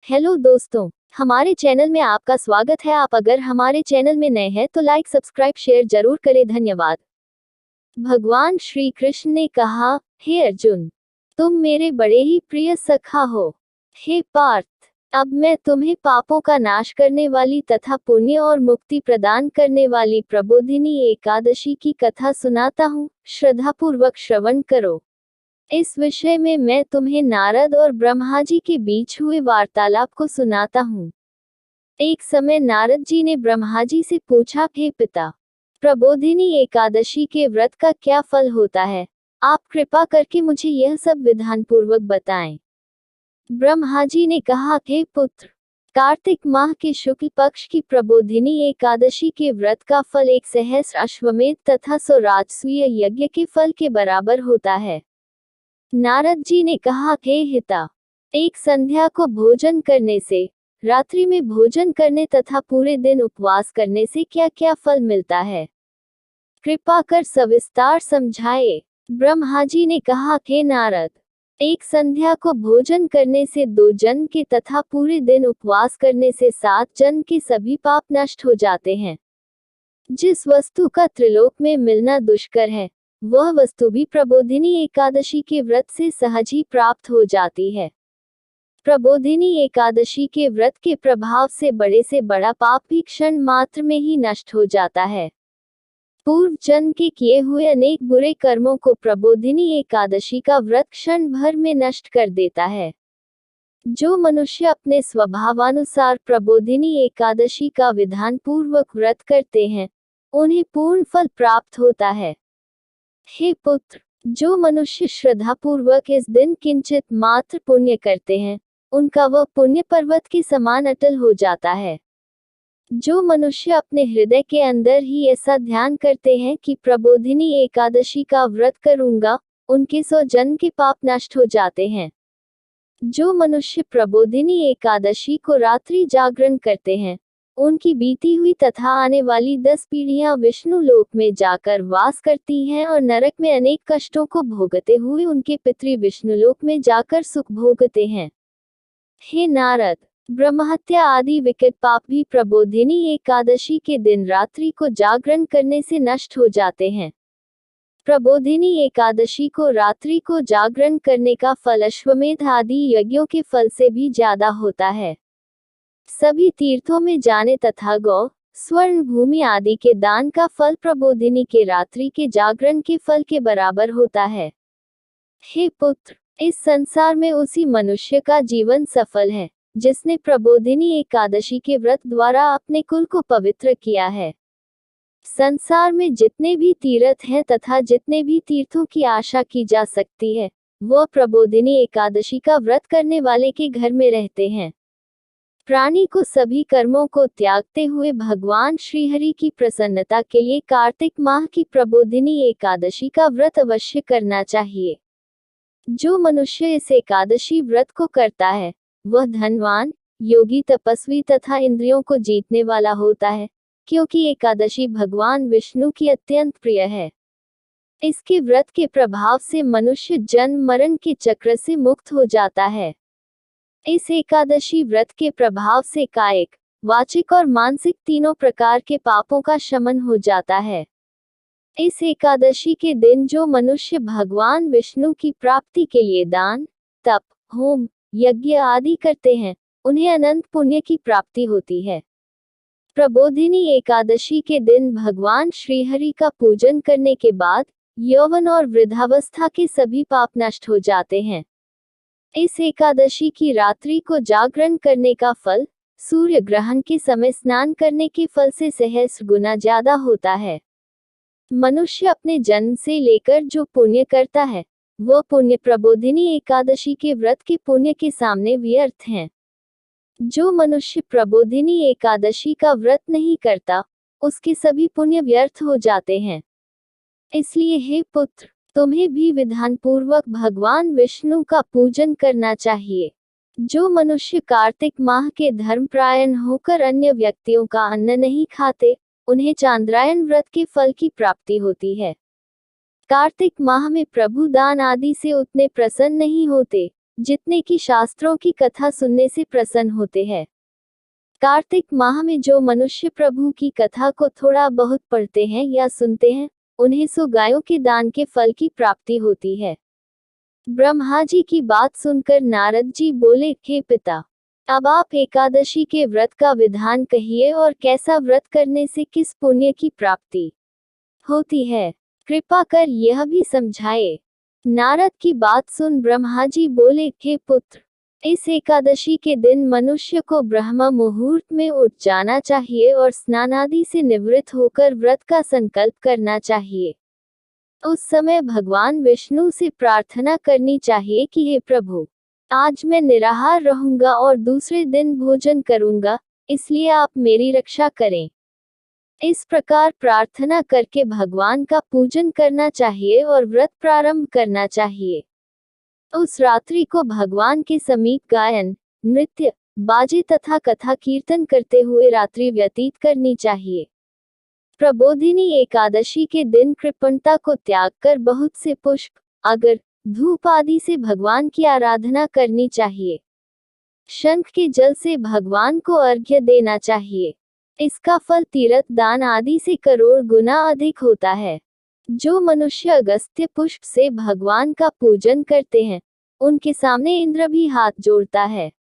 Hello दोस्तों, हमारे channel में आपका स्वागत है। आप अगर हमारे चैनल में नए हैं तो लाइक सब्सक्राइब शेयर जरूर करें। धन्यवाद। भगवान श्री कृष्ण ने कहा, हे अर्जुन, तुम मेरे बड़े ही प्रिय सखा हो। हे पार्थ, अब मैं तुम्हें पापों का नाश करने वाली तथा पुण्य और मुक्ति प्रदान करने वाली प्रबोधिनी एकादशी की कथा सुनाता हूँ। श्रद्धापूर्वक श्रवण करो। इस विषय में मैं तुम्हें नारद और ब्रह्मा जी के बीच हुए वार्तालाप को सुनाता हूँ। एक समय नारद जी ने ब्रह्मा जी से पूछा, हे पिता, प्रबोधिनी एकादशी के व्रत का क्या फल होता है? आप कृपा करके मुझे यह सब विधान पूर्वक बताएं। ब्रह्मा जी ने कहा, हे पुत्र, कार्तिक माह के शुक्ल पक्ष की प्रबोधिनी एकादशी के व्रत का फल 1 सहस्र अश्वमेध तथा 100 राजसूय यज्ञ के फल के बराबर होता है। नारद जी ने कहा, हे हिता, एक संध्या को भोजन करने से, रात्रि में भोजन करने तथा पूरे दिन उपवास करने से क्या क्या फल मिलता है? कृपा कर सविस्तार समझाए। ब्रह्मा जी ने कहा, हे नारद, एक संध्या को भोजन करने से 2 जन के तथा पूरे दिन उपवास करने से 7 जन के सभी पाप नष्ट हो जाते हैं। जिस वस्तु का त्रिलोक में मिलना दुष्कर है, वह वस्तु भी प्रबोधिनी एकादशी के व्रत से सहज ही प्राप्त हो जाती है। प्रबोधिनी एकादशी के व्रत के प्रभाव से बड़ा पाप भी क्षण मात्र में ही नष्ट हो जाता है। पूर्व जन्म के किए हुए अनेक बुरे कर्मों को प्रबोधिनी एकादशी का व्रत क्षण भर में नष्ट कर देता है। जो मनुष्य अपने स्वभावानुसार प्रबोधिनी एकादशी का विधान पूर्वक व्रत करते हैं, उन्हें पूर्ण फल प्राप्त होता है। हे पुत्र, जो मनुष्य श्रद्धापूर्वक इस दिन किंचित मात्र पुण्य करते हैं, उनका वह पुण्य पर्वत के समान अटल हो जाता है। जो मनुष्य अपने हृदय के अंदर ही ऐसा ध्यान करते हैं कि प्रबोधिनी एकादशी का व्रत करूंगा, उनके 100 जन्म के पाप नष्ट हो जाते हैं। जो मनुष्य प्रबोधिनी एकादशी को रात्रि जागरण करते हैं, उनकी बीती हुई तथा आने वाली 10 पीढ़ियां विष्णु लोक में जाकर वास करती हैं और नरक में अनेक कष्टों को भोगते हुए उनके पितृ विष्णु लोक में जाकर सुख भोगते हैं। हे नारद, ब्रह्महत्या आदि विकट पाप भी प्रबोधिनी एकादशी के दिन रात्रि को जागरण करने से नष्ट हो जाते हैं। प्रबोधिनी एकादशी को रात्रि को जागरण करने का फल अश्वमेध आदि यज्ञों के फल से भी ज्यादा होता है। सभी तीर्थों में जाने तथा गौ, स्वर्ण भूमि आदि के दान का फल प्रबोधिनी के रात्रि के जागरण के फल के बराबर होता है। हे पुत्र, इस संसार में उसी मनुष्य का जीवन सफल है, जिसने प्रबोधिनी एकादशी के व्रत द्वारा अपने कुल को पवित्र किया है। संसार में जितने भी तीर्थ हैं तथा जितने भी तीर्थों की आशा की जा सकती है, वह प्रबोधिनी एकादशी का व्रत करने वाले के घर में रहते हैं। प्राणी को सभी कर्मों को त्यागते हुए भगवान श्रीहरि की प्रसन्नता के लिए कार्तिक माह की प्रबोधिनी एकादशी का व्रत अवश्य करना चाहिए। जो मनुष्य इस एकादशी व्रत को करता है, वह धनवान, योगी, तपस्वी तथा इंद्रियों को जीतने वाला होता है, क्योंकि एकादशी भगवान विष्णु की अत्यंत प्रिय है। इसके व्रत के प्रभाव से मनुष्य जन्म मरण के चक्र से मुक्त हो जाता है। इस एकादशी व्रत के प्रभाव से कायिक, वाचिक और मानसिक तीनों प्रकार के पापों का शमन हो जाता है। इस एकादशी के दिन जो मनुष्य भगवान विष्णु की प्राप्ति के लिए दान, तप, होम, यज्ञ आदि करते हैं, उन्हें अनंत पुण्य की प्राप्ति होती है। प्रबोधिनी एकादशी के दिन भगवान श्रीहरि का पूजन करने के बाद यौवन और वृद्धावस्था के सभी पाप नष्ट हो जाते हैं। इस एकादशी की रात्रि को जागरण करने का फल सूर्य ग्रहण के समय स्नान करने के फल से सहस्र गुना ज्यादा होता है। मनुष्य अपने जन्म से लेकर जो पुण्य करता है, वह पुण्य प्रबोधिनी एकादशी के व्रत के पुण्य के सामने व्यर्थ हैं। जो मनुष्य प्रबोधिनी एकादशी का व्रत नहीं करता, उसके सभी पुण्य व्यर्थ हो जाते हैं। इसलिए हे पुत्र, तुम्हें भी विधान पूर्वक भगवान विष्णु का पूजन करना चाहिए। जो मनुष्य कार्तिक माह के धर्मपरायण होकर अन्य व्यक्तियों का अन्न नहीं खाते, उन्हें चांद्रायन व्रत के फल की प्राप्ति होती है। कार्तिक माह में प्रभु दान आदि से उतने प्रसन्न नहीं होते, जितने की शास्त्रों की कथा सुनने से प्रसन्न होते हैं। कार्तिक माह में जो मनुष्य प्रभु की कथा को थोड़ा बहुत पढ़ते हैं या सुनते हैं, उन्हें 100 गायों के दान के फल की प्राप्ति होती है। ब्रह्मा जी की बात सुनकर नारद जी बोले, हे पिता, अब आप एकादशी के व्रत का विधान कहिए और कैसा व्रत करने से किस पुण्य की प्राप्ति होती है, कृपा कर यह भी समझाए। नारद की बात सुन ब्रह्मा जी बोले, हे पुत्र, इस एकादशी के दिन मनुष्य को ब्रह्म मुहूर्त में उठ जाना चाहिए और स्नान आदि से निवृत्त होकर व्रत का संकल्प करना चाहिए। उस समय भगवान विष्णु से प्रार्थना करनी चाहिए कि हे प्रभु, आज मैं निराहार रहूंगा और दूसरे दिन भोजन करूंगा, इसलिए आप मेरी रक्षा करें। इस प्रकार प्रार्थना करके भगवान का पूजन करना चाहिए और व्रत प्रारंभ करना चाहिए। उस रात्रि को भगवान के समीप गायन, नृत्य, बाजे तथा कथा कीर्तन करते हुए रात्रि व्यतीत करनी चाहिए। प्रबोधिनी एकादशी के दिन कृपणता को त्याग कर बहुत से पुष्प, अगर, धूप आदि से भगवान की आराधना करनी चाहिए। शंख के जल से भगवान को अर्घ्य देना चाहिए। इसका फल तीर्थ दान आदि से करोड़ गुना अधिक होता है। जो मनुष्य अगस्त्य पुष्प से भगवान का पूजन करते हैं, उनके सामने इंद्र भी हाथ जोड़ता है।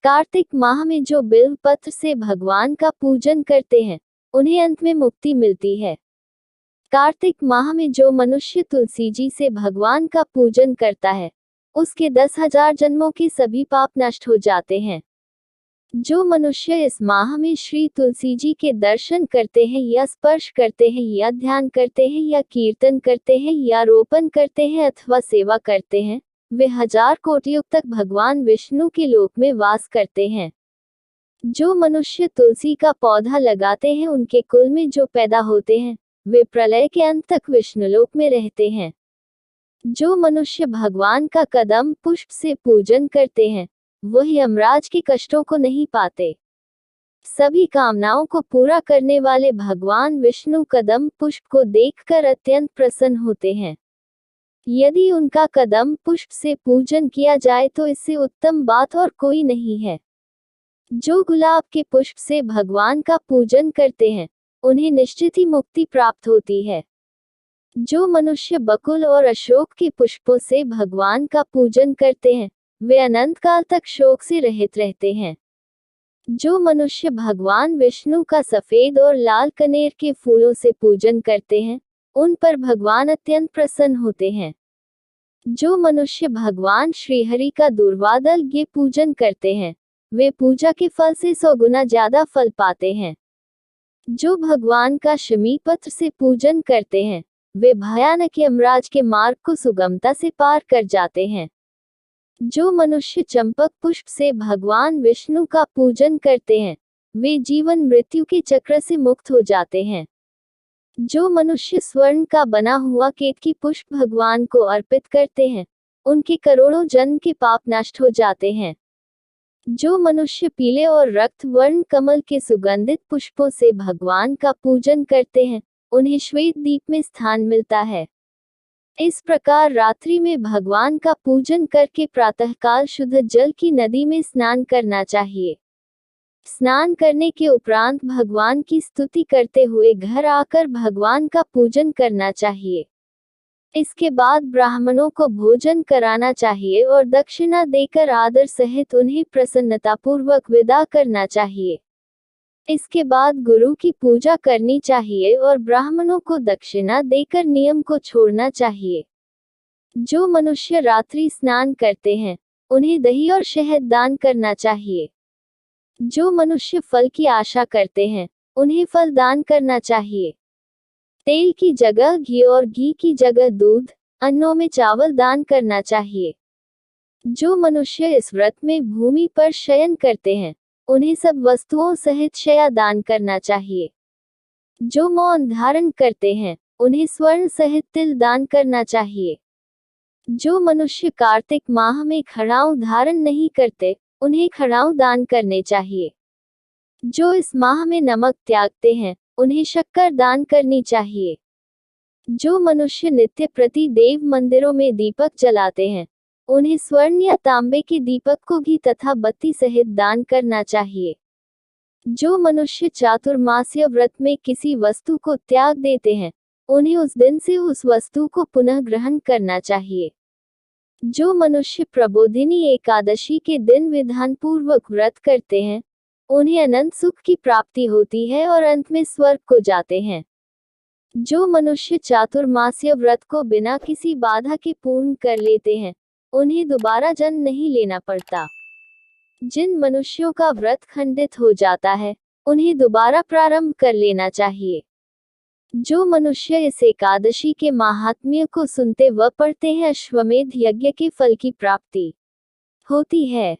कार्तिक माह में जो बिल्व पत्र से भगवान का पूजन करते हैं, उन्हें अंत में मुक्ति मिलती है। कार्तिक माह में जो मनुष्य तुलसी जी से भगवान का पूजन करता है, उसके 10,000 जन्मों के सभी पाप नष्ट हो जाते हैं। जो मनुष्य इस माह में श्री तुलसी जी के दर्शन करते हैं या स्पर्श करते हैं या ध्यान करते हैं या कीर्तन करते हैं या रोपण करते हैं अथवा सेवा करते हैं, वे 1000 कोटि युग तक भगवान विष्णु के लोक में वास करते हैं। जो मनुष्य तुलसी का पौधा लगाते हैं, उनके कुल में जो पैदा होते हैं, वे प्रलय के अंत तक विष्णुलोक में रहते हैं। जो मनुष्य भगवान का कदम पुष्प से पूजन करते हैं, वही यमराज के कष्टों को नहीं पाते। सभी कामनाओं को पूरा करने वाले भगवान विष्णु कदम पुष्प को देखकर अत्यंत प्रसन्न होते हैं। यदि उनका कदम पुष्प से पूजन किया जाए तो इससे उत्तम बात और कोई नहीं है। जो गुलाब के पुष्प से भगवान का पूजन करते हैं, उन्हें निश्चित ही मुक्ति प्राप्त होती है। जो मनुष्य बकुल और अशोक के पुष्पों से भगवान का पूजन करते हैं, वे अनंत काल तक शोक से रहित रहते हैं। जो मनुष्य भगवान विष्णु का सफेद और लाल कनेर के फूलों से पूजन करते हैं, उन पर भगवान अत्यंत प्रसन्न होते हैं। जो मनुष्य भगवान श्रीहरि का दूर्वादल के पूजन करते हैं, वे पूजा के फल से 100 गुना ज्यादा फल पाते हैं। जो भगवान का शमी पत्र से पूजन करते हैं, वे भयानक यमराज के मार्ग को सुगमता से पार कर जाते हैं। जो मनुष्य चंपक पुष्प से भगवान विष्णु का पूजन करते हैं, वे जीवन मृत्यु के चक्र से मुक्त हो जाते हैं। जो मनुष्य स्वर्ण का बना हुआ केतकी पुष्प भगवान को अर्पित करते हैं, उनके करोड़ों जन्म के पाप नष्ट हो जाते हैं। जो मनुष्य पीले और रक्त वर्ण कमल के सुगंधित पुष्पों से भगवान का पूजन करते हैं, उन्हें श्वेत दीप में स्थान मिलता है। इस प्रकार रात्रि में भगवान का पूजन करके प्रातःकाल शुद्ध जल की नदी में स्नान करना चाहिए। स्नान करने के उपरांत भगवान की स्तुति करते हुए घर आकर भगवान का पूजन करना चाहिए। इसके बाद ब्राह्मणों को भोजन कराना चाहिए और दक्षिणा देकर आदर सहित उन्हें प्रसन्नतापूर्वक विदा करना चाहिए। इसके बाद गुरु की पूजा करनी चाहिए और ब्राह्मणों को दक्षिणा देकर नियम को छोड़ना चाहिए। जो मनुष्य रात्रि स्नान करते हैं, उन्हें दही और शहद दान करना चाहिए। जो मनुष्य फल की आशा करते हैं, उन्हें फल दान करना चाहिए। तेल की जगह घी और घी की जगह दूध, अन्नों में चावल दान करना चाहिए। जो मनुष्य इस व्रत में भूमि पर शयन करते हैं, उन्हें सब वस्तुओं सहित शया दान करना चाहिए। जो मौन धारण करते हैं, उन्हें स्वर्ण सहित तिल दान करना चाहिए। जो मनुष्य कार्तिक माह में खड़ाऊ धारण नहीं करते, उन्हें खड़ाऊ दान करने चाहिए। जो इस माह में नमक त्यागते हैं, उन्हें शक्कर दान करनी चाहिए। जो मनुष्य नित्य प्रति देव मंदिरों में दीपक जलाते हैं, उन्हें स्वर्ण या तांबे के दीपक को घी तथा बत्ती सहित दान करना चाहिए। जो मनुष्य चातुर्मास्य व्रत में किसी वस्तु को त्याग देते हैं, उन्हें उस दिन से उस वस्तु को पुनः ग्रहण करना चाहिए। जो मनुष्य प्रबोधिनी एकादशी के दिन विधानपूर्वक व्रत करते हैं, उन्हें अनंत सुख की प्राप्ति होती है और अंत में स्वर्ग को जाते हैं। जो मनुष्य चातुर्मास्य व्रत को बिना किसी बाधा के पूर्ण कर लेते हैं, उन्हें दोबारा जन्म नहीं लेना पड़ता। जिन मनुष्यों का व्रत खंडित हो जाता है, उन्हें दोबारा प्रारंभ कर लेना चाहिए। जो मनुष्य इस एकादशी के माहात्म्य को सुनते व पढ़ते हैं, अश्वमेध यज्ञ के फल की प्राप्ति होती है।